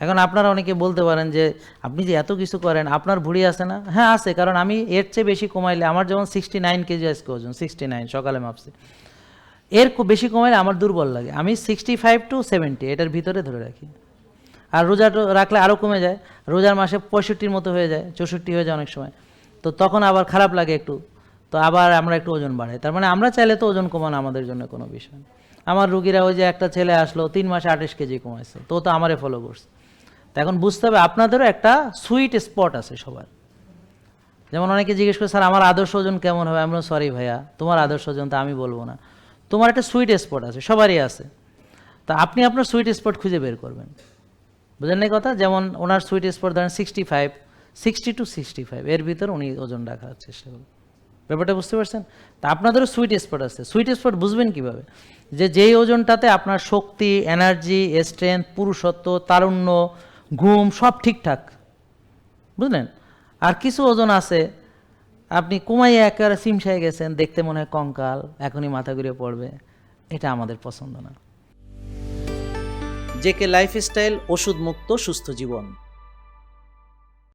এখন আপনারা অনেকে বলতে পারেন যে আপনি যে এত কিছু করেন আপনার ভুঁড়ি আছে না? হ্যাঁ আছে, কারণ আমি এর চেয়ে বেশি কমাইলে আমার যেমন 69 কেজি আজকে ওজন, 69 সকালে মাপছি, এর বেশি কমাইলে আমার দুর্বল লাগে। আমি 65 to 70 এটার ভিতরে ধরে রাখি। আর রোজা রাখলে আরও কমে যায়, রোজার মাসে 65-র মতো হয়ে যায়, 64 হয়ে যায় অনেক সময়, তো তখন আবার খারাপ লাগে একটু, তো আবার আমরা একটু ওজন বাড়াই। তার মানে আমরা চাইলে তো ওজন কমানো আমাদের জন্য কোনো বিষয় না। আমার রুগীরা ওই যে একটা ছেলে আসলো 3 মাসে 28 কেজি কমাইছে, তো আমারে ফলো করছে। তো এখন বুঝতে হবে আপনাদেরও একটা সুইট স্পট আছে সবার। যেমন অনেকে জিজ্ঞেস করে স্যার আমার আদর্শ ওজন কেমন হবে, আমি বললাম সরি ভাইয়া তোমার আদর্শ ওজন তো আমি বলবো না, তোমার একটা সুইট স্পট আছে, সবারই আছে। তা আপনি আপনার সুইট স্পট খুঁজে বের করবেন, বুঝলেন না কথা? যেমন ওনার সুইট স্পট ধরেন 65, 60 to 65 এর ভিতর উনি ওজন রাখার চেষ্টা করবেন। ব্যাপারটা বুঝতে পারছেন? তা আপনাদেরও সুইট স্পট আছে। সুইট স্পট বুঝবেন কীভাবে? যে যেই ওজনটাতে আপনার শক্তি, এনার্জি, স্ট্রেংথ, পুরুষত্ব, তারুণ্য, ঘুম সব ঠিকঠাক, বুঝলেন? আর কিছু ওজন আছে আপনি কমাইয়ে একেবারে সিমসাই গেছেন, দেখতে মনে হয় কঙ্কাল, এখনই মাথা ঘুরে পড়বে, এটা আমাদের পছন্দ না। জেকে লাইফস্টাইল, ওষুধ মুক্ত সুস্থ জীবন।